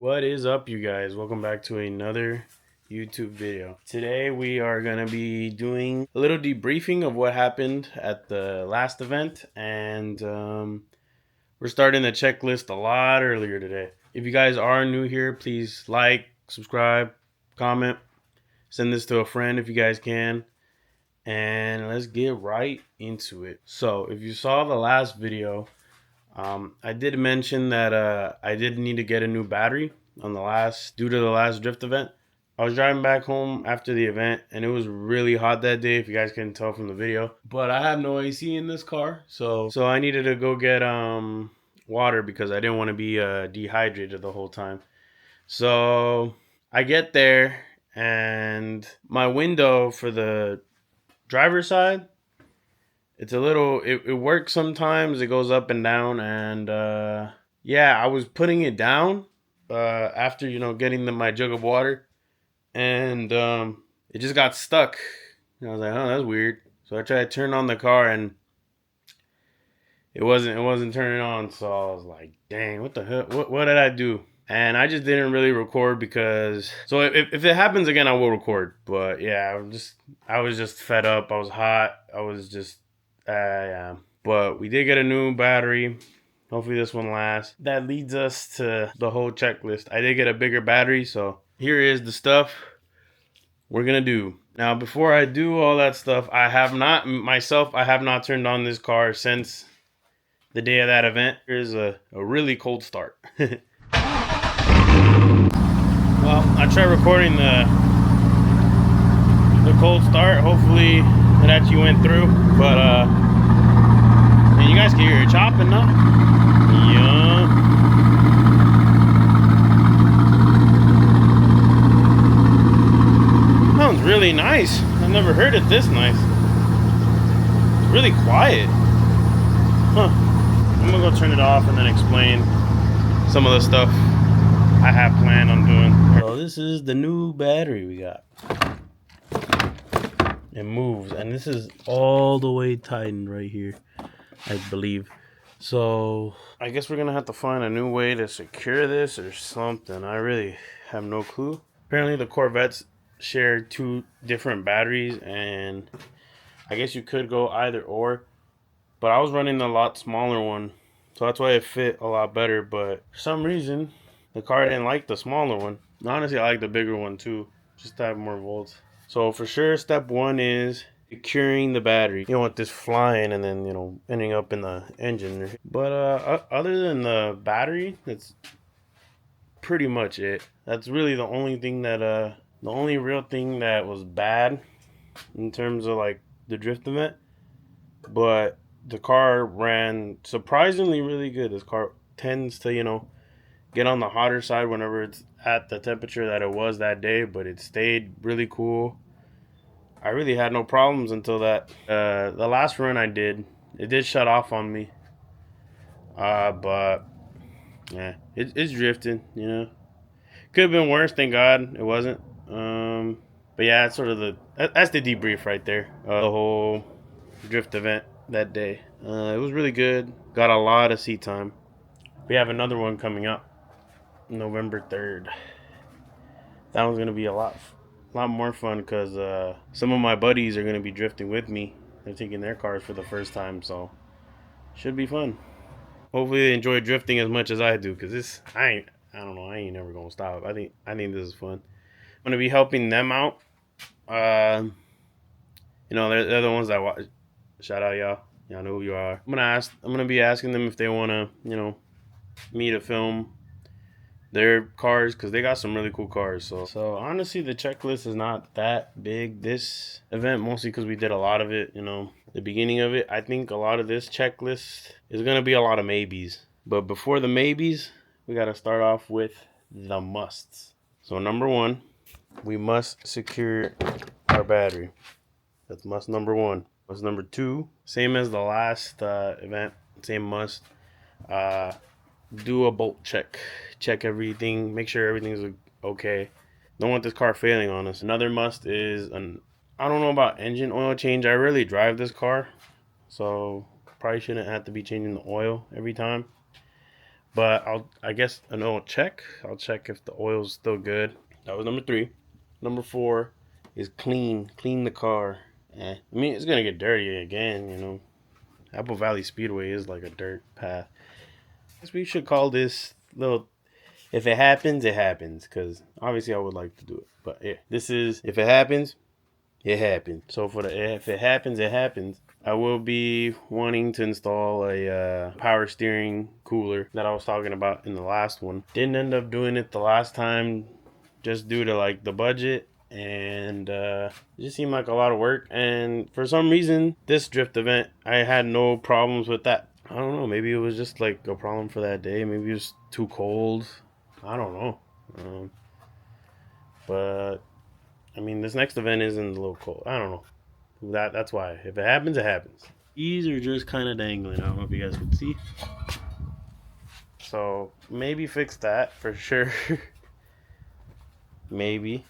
What is up, you guys? Welcome back to another YouTube video. Today we are going to be doing a little debriefing of what happened at the last event, and we're starting the checklist a lot earlier today. If you guys are new here, please like, subscribe, comment, send this to a friend if you guys can, and let's get right into it. So if you saw the last video, I did mention that I did need to get a new battery due to the last drift event. I was driving back home after the event and it was really hot that day, if you guys can tell from the video. But I have no AC in this car, so I needed to go get water because I didn't want to be dehydrated the whole time. So I get there and my window for the driver's side, it works sometimes. It goes up and down, and yeah, I was putting it down after getting my jug of water, and it just got stuck. And I was like, oh, that's weird. So I tried to turn on the car, and it wasn't turning on. So I was like, dang, what the hell? What did I do? And I just didn't really record because if it happens again, I will record. But yeah, I was just fed up. I was hot. I was just yeah. But we did get a new battery. Hopefully this one lasts. That leads us to the whole checklist. I did get a bigger battery, so here is the stuff we're gonna do. Now, before I do all that stuff, I have not turned on this car since the day of that event. Here's a really cold start. Well, I tried recording the cold start. Hopefully it actually went through. But and you guys can hear it chopping now. Yeah. Sounds really nice. I've never heard it this nice. It's really quiet. Huh. I'm gonna go turn it off and then explain some of the stuff I have planned on doing. So this is the new battery we got. It moves, and this is all the way tightened right here, I believe. So I guess we're gonna have to find a new way to secure this or something. I really have no clue. Apparently the Corvettes share two different batteries, and I guess you could go either or, but I was running a lot smaller one, so that's why it fit a lot better. But for some reason the car didn't like the smaller one. Honestly, I like the bigger one too, just to have more volts. So for sure, step one is securing the battery. You don't want this flying and then ending up in the engine. But other than the battery, that's pretty much it. That's really the only thing that the only real thing that was bad in terms of like the drift event. But the car ran surprisingly really good. This car tends to get on the hotter side whenever it's at the temperature that it was that day, but it stayed really cool. I really had no problems until that the last run I did, it did shut off on me. But yeah, it's drifting. Could have been worse. Thank God it wasn't. But yeah, that's sort of that's the debrief right there. The whole drift event that day. It was really good. Got a lot of seat time. We have another one coming up, November 3rd. That one's gonna be a lot more fun because some of my buddies are gonna be drifting with me. They're taking their cars for the first time, so should be fun. Hopefully they enjoy drifting as much as I do, because I don't know, I ain't never gonna stop. I think this is fun. I'm gonna be helping them out. Uh, they're the ones that watch. Shout out y'all. Y'all know who you are. I'm gonna be asking them if they wanna me to film their cars, because they got some really cool cars. So honestly, the checklist is not that big this event, mostly because we did a lot of it. The beginning of it, I think a lot of this checklist is gonna be a lot of maybes. But before the maybes, we gotta start off with the musts. So number one, we must secure our battery. That's must number one. Must number two, same as the last event, same must. Do a bolt check. Check everything. Make sure everything's okay. Don't want this car failing on us. Another must is I don't know about engine oil change. I rarely drive this car, so probably shouldn't have to be changing the oil every time. But I guess an oil check. I'll check if the oil's still good. That was number 3. Number 4 is clean the car. I mean, it's gonna get dirty again, you know. Apple Valley Speedway is like a dirt path. I guess we should call this little, if it happens, it happens. Because obviously I would like to do it. But yeah, this is, if it happens, it happens. So for the, if it happens, it happens. I will be wanting to install a power steering cooler that I was talking about in the last one. Didn't end up doing it the last time just due to like the budget, and it just seemed like a lot of work. And for some reason, this drift event, I had no problems with that. I don't know, maybe it was just like a problem for that day. Maybe it was too cold. I don't know. But I mean, this next event isn't a little cold. I don't know. That's why. If it happens, it happens. These are just kind of dangling. I don't know if you guys can see. So maybe fix that for sure. Maybe.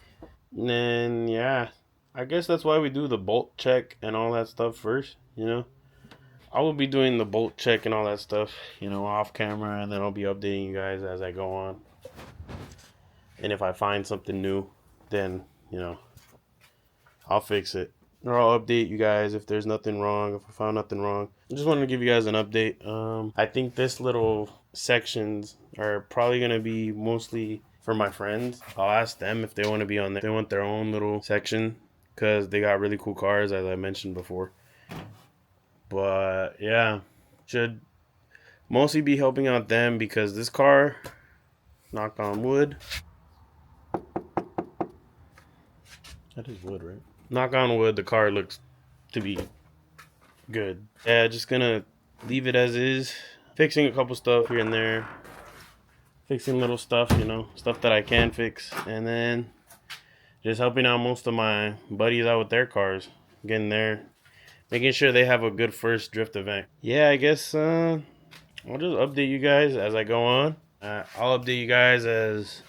And then yeah, I guess that's why we do the bolt check and all that stuff first. You know, I will be doing the bolt check and all that stuff, you know, off camera, and then I'll be updating you guys as I go on. And if I find something new, then you know, I'll fix it. Or I'll update you guys if there's nothing wrong, if I found nothing wrong. I just wanted to give you guys an update. I think this little sections are probably going to be mostly for my friends. I'll ask them if they want to be on there. They want their own little section because they got really cool cars, as I mentioned before. But yeah, should mostly be helping out them because this car, knock on wood. That is wood, right? Knock on wood, the car looks to be good. Yeah, just gonna leave it as is. Fixing a couple stuff here and there. Fixing little stuff, you know, stuff that I can fix. And then just helping out most of my buddies out with their cars. Getting there. Making sure they have a good first drift event. Yeah, I guess I'll just update you guys as I go on. I'll update you guys as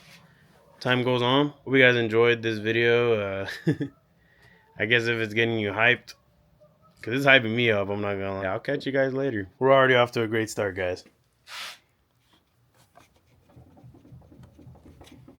time goes on. Hope you guys enjoyed this video. I guess if it's getting you hyped, because it's hyping me up, I'm not gonna lie. I'll catch you guys later. We're already off to a great start, guys.